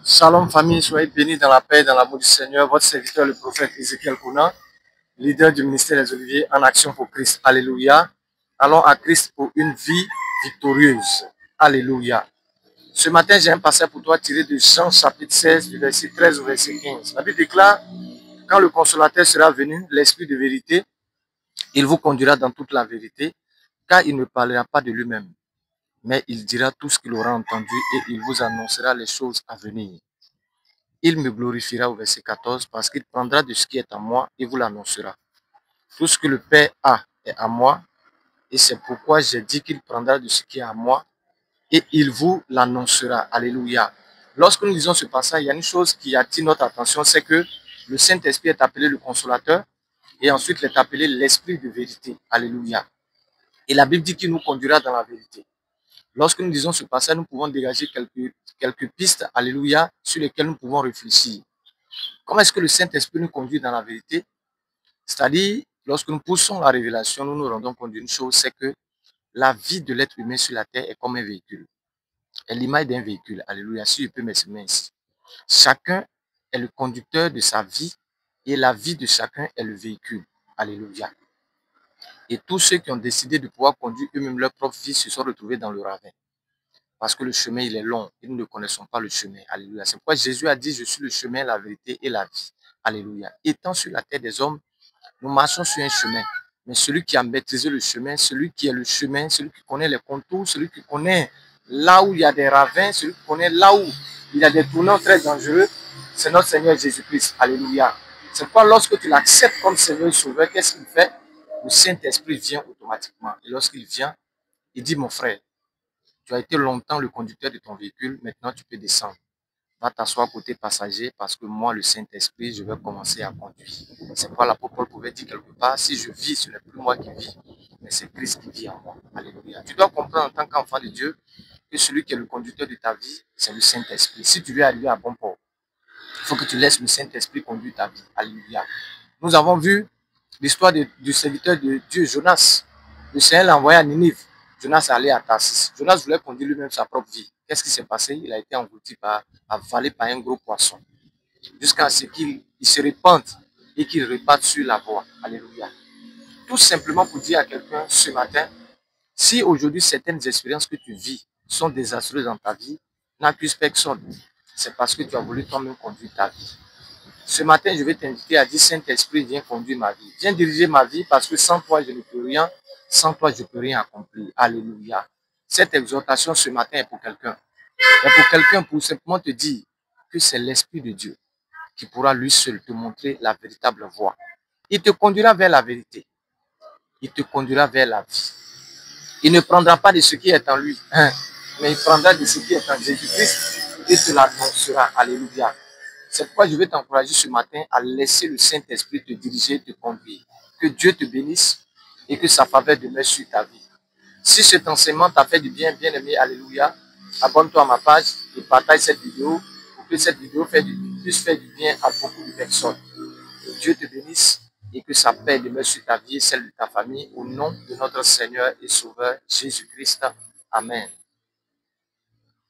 Shalom famille, soyez bénis dans la paix et dans l'amour du Seigneur. Votre serviteur, le prophète Ézéchiel Kouna, leader du ministère des Oliviers en action pour Christ. Alléluia. Allons à Christ pour une vie victorieuse. Alléluia. Ce matin, j'ai un passage pour toi tiré de Jean chapitre 16, du verset 13 au verset 15. La Bible déclare, quand le consolateur sera venu, l'Esprit de vérité, il vous conduira dans toute la vérité, car il ne parlera pas de lui-même, mais il dira tout ce qu'il aura entendu et il vous annoncera les choses à venir. Il me glorifiera au verset 14 parce qu'il prendra de ce qui est à moi et vous l'annoncera. Tout ce que le Père a est à moi et c'est pourquoi j'ai dit qu'il prendra de ce qui est à moi et il vous l'annoncera. Alléluia. Lorsque nous lisons ce passage, il y a une chose qui attire notre attention, c'est que le Saint-Esprit est appelé le consolateur et ensuite il est appelé l'Esprit de vérité. Alléluia. Et la Bible dit qu'il nous conduira dans la vérité. Lorsque nous lisons ce passage, nous pouvons dégager quelques pistes, alléluia, sur lesquelles nous pouvons réfléchir. Comment est-ce que le Saint-Esprit nous conduit dans la vérité? C'est-à-dire, lorsque nous poussons la révélation, nous nous rendons compte d'une chose, c'est que la vie de l'être humain sur la terre est comme un véhicule. Et l'image d'un véhicule, alléluia, si je peux m'exprimer ainsi. Chacun est le conducteur de sa vie et la vie de chacun est le véhicule. Alléluia. Et tous ceux qui ont décidé de pouvoir conduire eux-mêmes leur propre vie se sont retrouvés dans le ravin. Parce que le chemin, il est long et nous ne connaissons pas le chemin. Alléluia. C'est pourquoi Jésus a dit, je suis le chemin, la vérité et la vie. Alléluia. Étant sur la terre des hommes, nous marchons sur un chemin. Mais celui qui a maîtrisé le chemin, celui qui est le chemin, celui qui connaît les contours, celui qui connaît là où il y a des ravins, celui qui connaît là où il y a des tournants très dangereux, c'est notre Seigneur Jésus-Christ. Alléluia. C'est pourquoi lorsque tu l'acceptes comme Seigneur et Sauveur, qu'est-ce qu'il fait? Le Saint-Esprit vient automatiquement. Et lorsqu'il vient, il dit, mon frère, tu as été longtemps le conducteur de ton véhicule, maintenant tu peux descendre. Va t'asseoir côté passager parce que moi, le Saint-Esprit, je vais commencer à conduire. C'est pourquoi l'apôtre Paul pouvait dire quelque part, si je vis, ce n'est plus moi qui vis, mais c'est Christ qui vit en moi. Alléluia. Tu dois comprendre en tant qu'enfant de Dieu que celui qui est le conducteur de ta vie, c'est le Saint-Esprit. Si tu veux arriver à bon port, il faut que tu laisses le Saint-Esprit conduire ta vie. Alléluia. Nous avons vu l'histoire du serviteur de Dieu, Jonas. Le Seigneur l'a envoyé à Ninive. Jonas est allé à Tarsis. Jonas voulait conduire lui-même sa propre vie. Qu'est-ce qui s'est passé? Il a été englouti avalé par un gros poisson. Jusqu'à ce qu'il se répande et qu'il reparte sur la voie. Alléluia. Tout simplement pour dire à quelqu'un ce matin, si aujourd'hui certaines expériences que tu vis sont désastreuses dans ta vie, n'accuse personne. C'est parce que tu as voulu toi-même conduire ta vie. Ce matin, je vais t'inviter à dire, Saint-Esprit, viens conduire ma vie. Viens diriger ma vie parce que sans toi, je ne peux rien. Sans toi, je ne peux rien accomplir. Alléluia. Cette exhortation ce matin est pour quelqu'un. Et pour quelqu'un, pour simplement te dire que c'est l'Esprit de Dieu qui pourra lui seul te montrer la véritable voie. Il te conduira vers la vérité. Il te conduira vers la vie. Il ne prendra pas de ce qui est en lui, mais il prendra de ce qui est en Jésus-Christ et te l'annoncera. Alléluia. C'est pourquoi je vais t'encourager ce matin à laisser le Saint-Esprit te diriger, te conduire. Que Dieu te bénisse et que sa faveur demeure sur ta vie. Si cet enseignement t'a fait du bien, bien aimé, alléluia, abonne-toi à ma page et partage cette vidéo pour que cette vidéo puisse faire du bien à beaucoup de personnes. Que Dieu te bénisse et que sa paix demeure sur ta vie et celle de ta famille au nom de notre Seigneur et Sauveur Jésus-Christ. Amen.